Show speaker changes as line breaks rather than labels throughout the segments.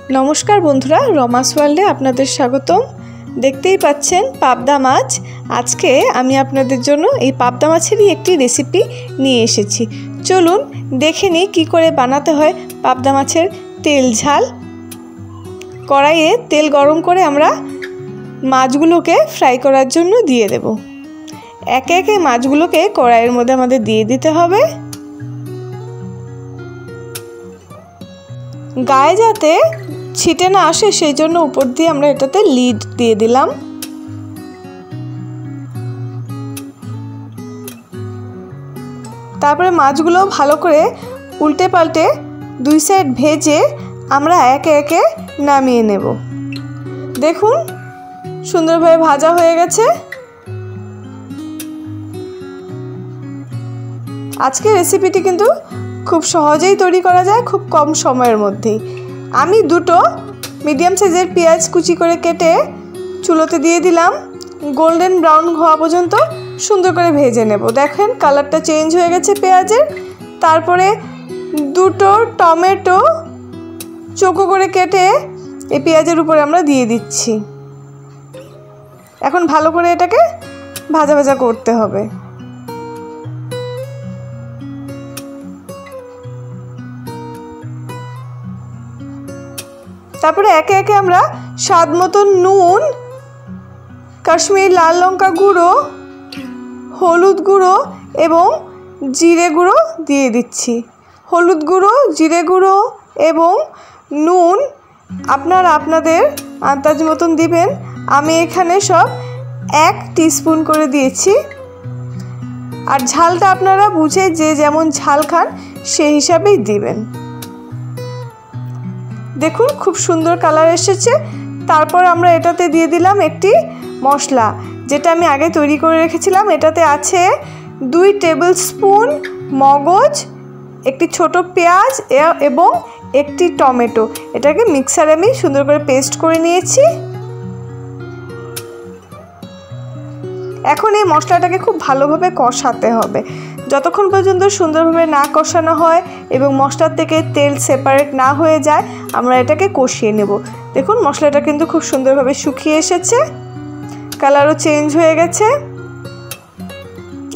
नमस्कार बंधुरा रमास वार्ल्डे आपनादेर स्वागतम। देखतेई पाच्छेन पाबदा माछ। आजके आमी आपनादेर जोन्नो एई पाबदा माछेरई एकटी रेसिपि निये एसेछि। चलुन देखे निई कि करे बानाते हय पाबदा माछेर तेल झाल। कड़ाइये तेल गरम करे आमरा माछगुलोके फ्राई करार जोन्नो दिये देब। एके एके माछगुलोके कड़ाइयेर मধ্যে आमादेर दिये दिते हबे। गाয়ে যাতে ছিটে না আসে সেই জন্য উপর দিয়ে আমরা এটাতে লিড দিয়ে দিলাম। তারপরে মাছগুলো ভালো করে উল্টে পাল্টে দুই সাইড ভেজে আমরা একে একে নামিয়ে নেব। দেখুন সুন্দরভাবে ভাজা হয়ে গেছে। আজকের রেসিপিটি কিন্তু खूब सहजेई तैरी करा जाए, खूब कम समयर मध्येई। आमी दुटो मीडियम साइजेर पेঁয়াজ कुचि करे केटे चुलोते दिए दिलाम। गोल्डन ब्राउन हওয়া पर्यन्त सुंदर करे भेजे नेब। देखें कालारटा चेंज हो गेछे पेঁয়াজের। तारपरे दुटो टमेटो चोको करे केटे এই পেঁয়াজের উপরে আমরা দিয়ে দিচ্ছি। এখন ভালো করে এটাকে ভাজা ভাজা করতে হবে। তারপরে একে একে আমরা স্বাদ মতো নুন, কাশ্মীরি লাল লঙ্কা গুঁড়ো, হলুদ গুঁড়ো এবং জিরে গুঁড়ো দিয়ে দিচ্ছি। হলুদ গুঁড়ো, জিরে গুঁড়ো এবং নুন আপনারা আপনাদের আন্দাজ মতন দিবেন। আমি এখানে সব 1 টিস্পুন করে দিয়েছি। আর ঝালটা আপনারা বুঝে যে যেমন ঝাল খান সেই হিসাবেই দিবেন। দেখুন খুব সুন্দর কালার এসেছে। তারপর আমরা এটাতে দিয়ে দিলাম একটি মশলা যেটা আমি আগে তৈরি করে রেখেছিলাম। এটাতে আছে 2 টেবিল স্পুন মগজ, একটি ছোট পেঁয়াজ এবং একটি টমেটো। এটাকে মিক্সারে আমি সুন্দর করে পেস্ট করে নিয়েছি। এখন এই মশলাটাকে খুব ভালোভাবে কষাতে হবে। যতক্ষণ পর্যন্ত সুন্দরভাবে না কষানো হয় এবং মশলার থেকে তেল সেপারেট না হয়ে যায় আমরা এটাকে কষিয়ে নেব। দেখুন মশলাটা কিন্তু খুব সুন্দরভাবে শুকিয়ে এসেছে, কালারও চেঞ্জ হয়ে গেছে,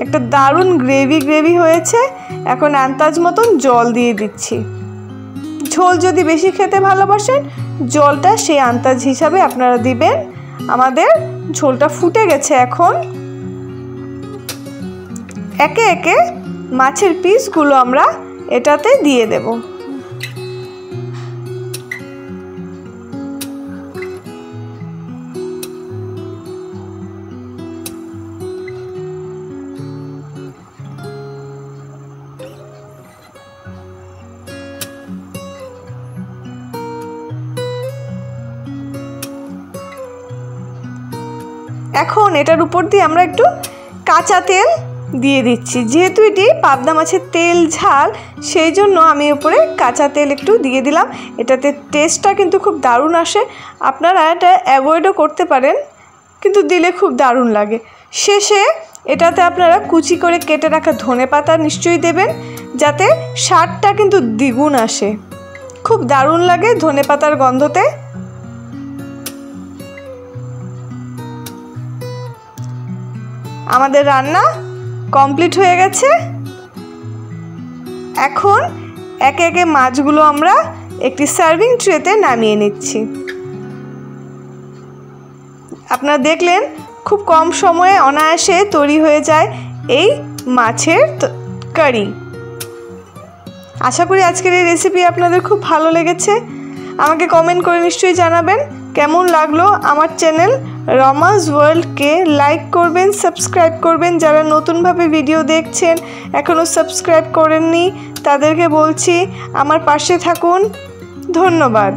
একটা দারুণ গ্রেভি হয়েছে। এখন আন্দাজ মতন জল দিয়ে দিচ্ছি। ঝোল যদি বেশি খেতে ভালোবাসেন জলটা সেই আন্দাজ হিসাবে আপনারা দিবেন। আমাদের ঝোলটা ফুটে গেছে। এখন একে একে মাছের পিসগুলো আমরা এটাতে দিয়ে দেব। এখন এটার উপর দিয়ে আমরা একটু কাঁচা তেল দিয়ে দিচ্ছি। যেহেতু এটি পাবদা মাছের তেল ঝাল সেই জন্য আমি উপরে কাঁচা তেল একটু দিয়ে দিলাম। এটাতে টেস্টটা কিন্তু খুব দারুণ আসে। আপনারা এটা অ্যাভয়েডও করতে পারেন কিন্তু দিলে খুব দারুণ লাগে। শেষে এটাতে আপনারা কুচি করে কেটে রাখা ধনেপাতা নিশ্চয়ই দেবেন যাতে স্বাদটা কিন্তু দ্বিগুণ আসে। খুব দারুণ লাগে ধনেপাতার গন্ধতে। আমাদের রান্না কমপ্লিট হয়ে গেছে। এখন একে একে মাছগুলো আমরা একটি সার্ভিং ট্রেতে নামিয়ে নিচ্ছি। আপনারা দেখলেন খুব কম সময়ে অনায়াসে তৈরি হয়ে যায় এই মাছের কারি। আশা করি আজকের এই রেসিপি আপনাদের খুব ভালো লেগেছে। আমাকে কমেন্ট করে নিশ্চয়ই জানাবেন কেমন লাগলো। আমার চ্যানেল রমাস ওয়ার্ল্ডকে লাইক করবেন, সাবস্ক্রাইব করবেন। যারা নতুনভাবে ভিডিও দেখছেন এখনও সাবস্ক্রাইব করেননি তাদেরকে বলছি আমার পাশে থাকুন। ধন্যবাদ।